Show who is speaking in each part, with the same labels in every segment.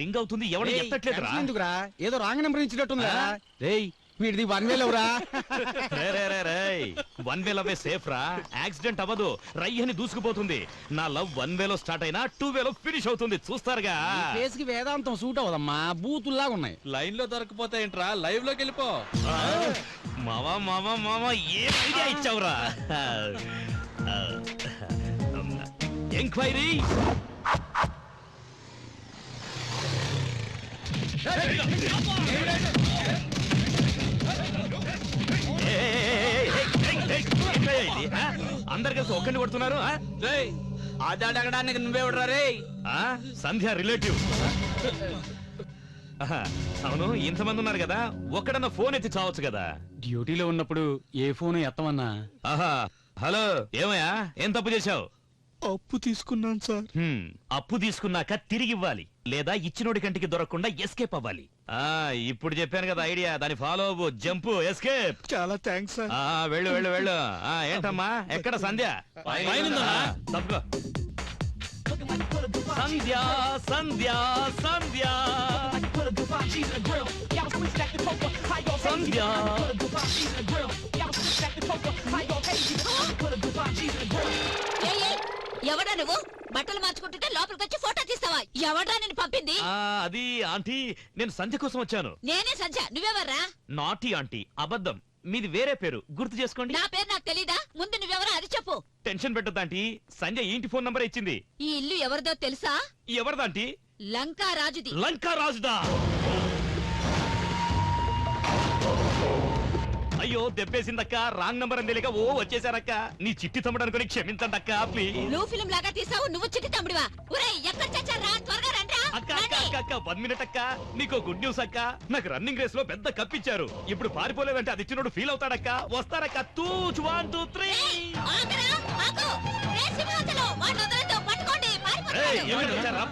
Speaker 1: Ring అవుతుంది, ఎవరు ఎత్తట్లేదురా.
Speaker 2: ఎందుకురా, ఏదో రాంగ్ నెంబర్ ఇచ్చినట్టుందా? రేయ్ వీడిది 1 వే లవ్రా.
Speaker 1: వన్ వే లవ్ సేఫ్ రా, యాక్సిడెంట్ అవ్వదు, రై అని దూసుకుపోతుంది. నా లవ్ 1 వేలో స్టార్ట్ అయినా 2 వేలో ఫినిష్ అవుతుంది, చూస్తారుగా.
Speaker 2: ఫేస్ కి వేదాంతం సూట్ అవదమ్మా, బూతుల్లాగా ఉన్నాయి.
Speaker 3: లైన్ లో దొరకపోతే ఏంట్రా, లైవ్ లోకి వెళ్ళిపో.
Speaker 1: మావా మావా మావా, ఏ ఐడియా ఇచ్చావురా. ఎంక్వైరీ అందరు కలిసి ఒక్కడిని కొడుతున్నారు.
Speaker 3: అడగడానికి నువ్వెవడరా రే?
Speaker 1: సంధ్య రిలేటివ్. అవును, ఇంతమంది ఉన్నారు కదా, ఒక్కడన్నా ఫోన్ ఎత్తి చావచ్చు కదా.
Speaker 2: డ్యూటీలో ఉన్నప్పుడు ఏ ఫోన్ ఎత్తమన్నా.
Speaker 1: ఆహా, హలో, ఏమయ్యా, ఏం తప్పు చేశావు?
Speaker 3: అప్పు తీసుకున్నాను సార్.
Speaker 1: అప్పు తీసుకున్నాక తిరిగి ఇవ్వాలి, లేదా ఇచ్చినోడి కంటికి దొరకకుండా ఎస్కేప్ అవ్వాలి. ఇప్పుడు చెప్పాను కదా ఐడియా, దాని ఫాలో అవ్వు, జంపు, ఎస్కేప్.
Speaker 3: చాలా థ్యాంక్స్ సార్.
Speaker 1: వెళ్ళు వెళ్ళు వెళ్ళు. ఏంటమ్మా, ఎక్కడ సంధ్య? తప్పుకో. సంధ్య సంధ్య సంధ్య సంధ్య.
Speaker 4: ఎవడా నువ్వు? బట్టలు మార్చుకుంటుంటే లోపలికి వచ్చి ఫోటో తీస్తావా? ఎవడా నేను పంపింది?
Speaker 1: అది ఆంటీ, నేను సంధ్య కోసం వచ్చాను.
Speaker 4: నేనే సంధ్య, నువ్వెవర్రా?
Speaker 1: నాటి ఆంటీ, అబద్ధం. మీది వేరే పేరు, గుర్తు చేసుకోండి.
Speaker 4: నా పేరు నాకు తెలీదా? ముందు నువ్వెవరో అది చెప్పు.
Speaker 1: టెన్షన్ పెట్టద్దు ఆంటీ, సంధ్య ఇంటి ఫోన్ నంబర్ ఇచ్చింది.
Speaker 4: ఈ ఇల్లు ఎవరిదో తెలుసా?
Speaker 1: ఎవరిదాంటీ?
Speaker 4: లంకా రాజుది.
Speaker 1: లంకా రాజుదా? అయ్యో, దెబ్బేసిందక్క, రాంగ్ నంబర్ అని తెలియక ఓ వచ్చేసారక్క. నీ చిట్టి తమ్ముడు అనుకుని క్షమించండి అక్క, ప్లీజ్.
Speaker 4: బ్లూ ఫిల్మ్ లాగా తీసావు, నువ్వు చిట్టి తమ్ముడివా? ఒరేయ్, ఎక్కడ చచ్చారా? త్వరగా రండి.
Speaker 1: అక్క అక్క అక్క అక్క, 1 మినిట్ అక్క, నీకో గుడ్ న్యూస్ అక్క. నాకు రన్నింగ్ రేస్ లో పెద్ద కప్పిచ్చారు. ఇప్పుడు పారిపోలేదంటే అది ఇచ్చినోడు ఫీల్ అవుతాడక్క. వస్తారక్క. 2 1 2 3.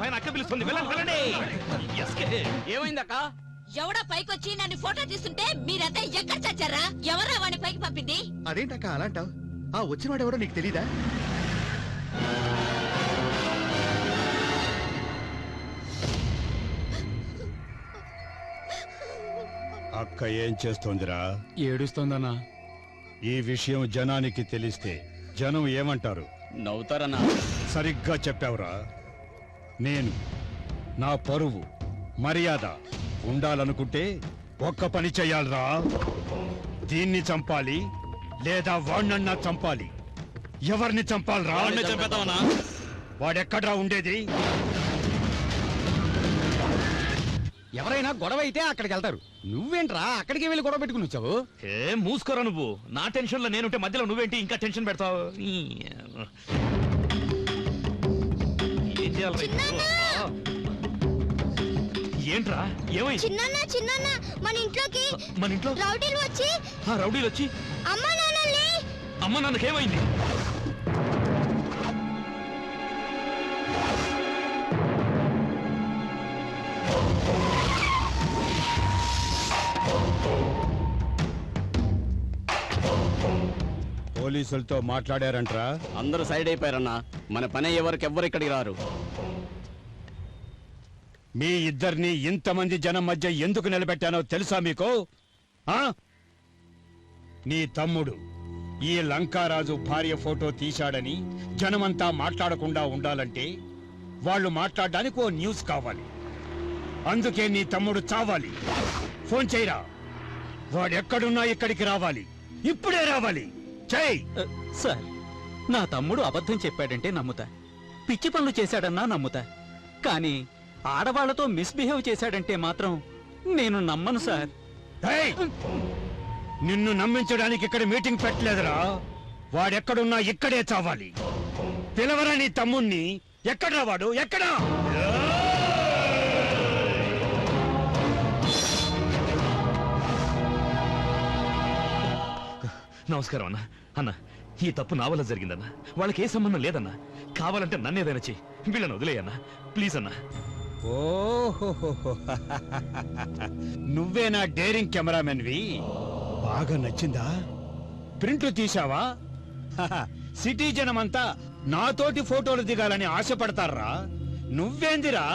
Speaker 1: పైన అక్క పిలుస్తుంది, వెళ్ళండి వెళ్ళండి.
Speaker 3: ఏమైందక్క?
Speaker 4: ఎవడో పైకొచ్చి నన్ను ఫోటో తీస్తుంటే మీరంతా ఎక్కడ చచ్చారా? ఎవరా వాడిని పైకి పంపింది?
Speaker 5: అదేంటక్క అలా అంటావు? ఆ వచ్చినవాడు ఎవడో నీకు తెలీదా?
Speaker 6: అక్క ఏం చేస్తోందిరా?
Speaker 2: ఏడుస్తోందన్నా.
Speaker 6: ఈ విషయం జనానికి తెలిస్తే జనం ఏమంటారు?
Speaker 3: నవ్వుతారన్నా.
Speaker 6: సరిగ్గా చెప్పావురా. నేను నా పరువు మర్యాద ఉండాలనుకుంటే ఒక్క పని చెయ్యాలరా. దీన్ని చంపాలి, లేదా వాణ్ణన్నా చంపాలి. ఎవరిని చంపాలరా? వాడెక్కడ్రా ఉండేది?
Speaker 2: ఎవరైనా గొడవ అయితే అక్కడికి వెళ్తారు, నువ్వేంట్రా అక్కడికి వెళ్ళి గొడవ పెట్టుకుని వచ్చావు?
Speaker 1: మూసుకోరా నువ్వు. నా టెన్షన్ లో నేనుంటే మధ్యలో నువ్వేంటి ఇంకా టెన్షన్ పెడతావు? ఏం చేయాలి? ఏంట్రా, ఏమైంది?
Speaker 7: చిన్న మన ఇంట్లోకి
Speaker 1: మన ఇంట్లో
Speaker 7: రౌడీలు
Speaker 1: వచ్చి అమ్మ నాన్నకేమైంది?
Speaker 6: పోలీసులతో మాట్లాడారంట్రా?
Speaker 3: అందరూ సైడ్ అయిపోయారన్నా. మన పని ఎవరికి ఎవ్వరు ఇక్కడికి రారు.
Speaker 6: మీ ఇద్దరిని ఇంతమంది జనం మధ్య ఎందుకు నిలబెట్టానో తెలుసా మీకు? నీ తమ్ముడు ఈ లంకారాజు భార్య ఫోటో తీశాడని జనమంతా మాట్లాడకుండా ఉండాలంటే వాళ్ళు మాట్లాడడానికి ఓ న్యూస్ కావాలి. అందుకే నీ తమ్ముడు చావాలి. ఫోన్ చేయరా. వాడెక్కడున్నా ఇక్కడికి రావాలి, ఇప్పుడే రావాలి. చెయ్.
Speaker 8: సార్, నా తమ్ముడు అబద్ధం చెప్పాడంటే నమ్ముతా, పిచ్చి పనులు చేశాడన్నా నమ్ముతా, కానీ ఆడవాళ్లతో మిస్బిహేవ్ చేశాడంటే మాత్రం నేను నమ్మను సార్.
Speaker 6: నిన్ను నమ్మించడానికి ఇక్కడ మీటింగ్ పెట్టలేదురా. వాడెక్కడున్నా ఇక్కడే చావాలి. పిలవరా నీ తమ్ముణ్ణి. ఎక్కడ్రా వాడు? ఎక్కడా?
Speaker 1: నమస్కారం అన్న. అన్న, ఈ తప్పు నా వల్ల జరిగిందన్న. వాళ్ళకి ఏ సంబంధం లేదన్నా. కావాలంటే నన్నేదైనా చెయ్యి, వీళ్ళని వదిలేయన్నా ప్లీజ్ అన్నా.
Speaker 6: ఓహో, నువ్వేనా డేరింగ్ కెమెరామెన్వి? బాగా నచ్చిందా? ప్రింట్లు తీసావా? సిటీ జనమంతా నాతోటి ఫోటోలు దిగాలని ఆశపడతారా? నువ్వేందిరా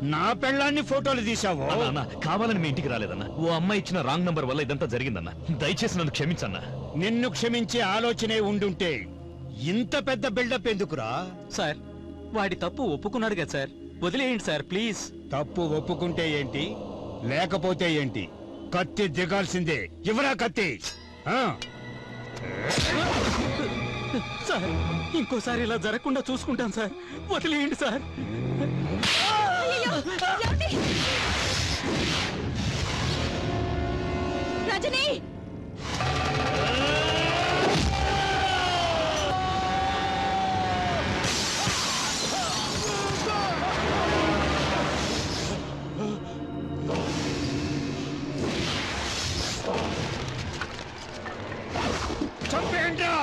Speaker 6: నా పెళ్ళాన్ని ఫోటోలు తీసావు
Speaker 1: అన్న కావాలని మీ ఇంటికి రాలేదన్న ఓ అమ్మాయి ఇచ్చిన రాంగ్ నంబర్ వల్ల ఇదంతా జరిగిందన్న దయచేసి నన్ను క్షమించన్నా.
Speaker 6: నిన్ను క్షమించే ఆలోచనే ఉండుంటే ఇంత పెద్ద బిల్డప్ ఎందుకురా?
Speaker 8: సార్ వాడి తప్పు ఒప్పుకున్నాడు కదా సార్, వదిలేయండి సార్ ప్లీజ్.
Speaker 6: తప్పు ఒప్పుకుంటే ఏంటి, లేకపోతే ఏంటి? కత్తి దిగాల్సిందే. ఇవరా కత్తి. ఆ,
Speaker 8: సార్ ఇంకోసారి ఇలా జరగకుండా చూసుకుంటాను సార్, వదిలేయండి సార్.
Speaker 4: అయ్యయ్యో, ఏమండి? రజనీ
Speaker 6: చంపేయండిరా.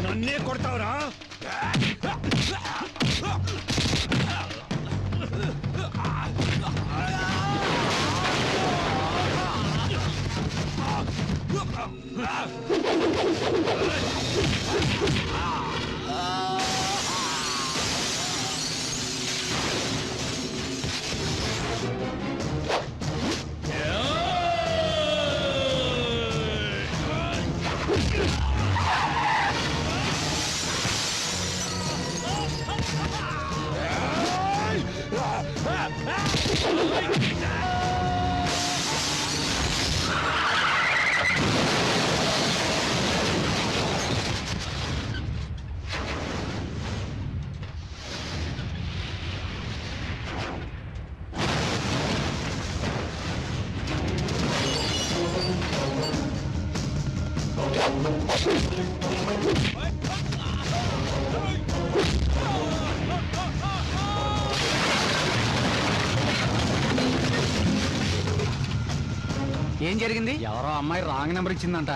Speaker 6: నన్నే కొడతావురా?
Speaker 2: ఏం జరిగింది? ఎవరో అమ్మాయి రాంగ్ నెంబర్ ఇచ్చిందంట.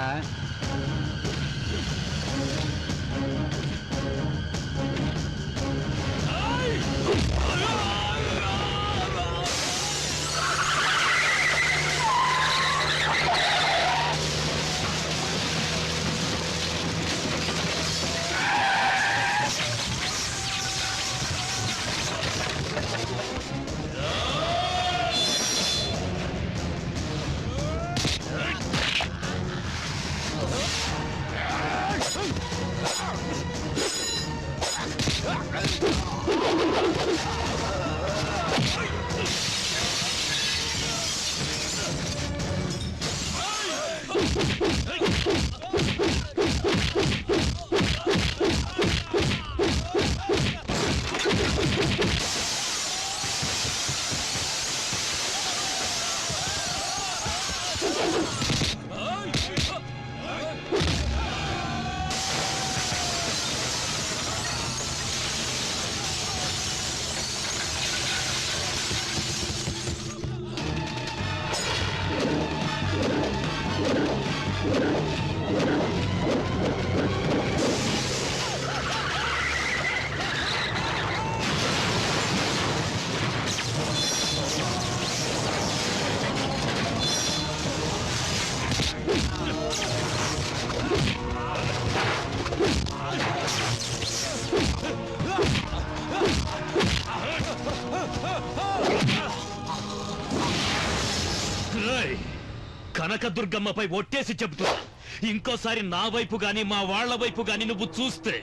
Speaker 1: కనకదుర్గమ్మపై ఒట్టేసి చెబుతున్నా, ఇంకోసారి నా వైపు గాని మా వాళ్ళ వైపు గాని నువ్వు చూస్తే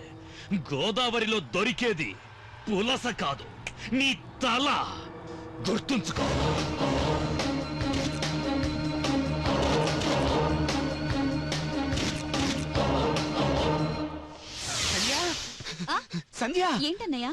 Speaker 1: గోదావరిలో దొరికేది పులస కాదు, నీ తల. గుర్తుంచుకో.
Speaker 4: ఏంటన్నయ్య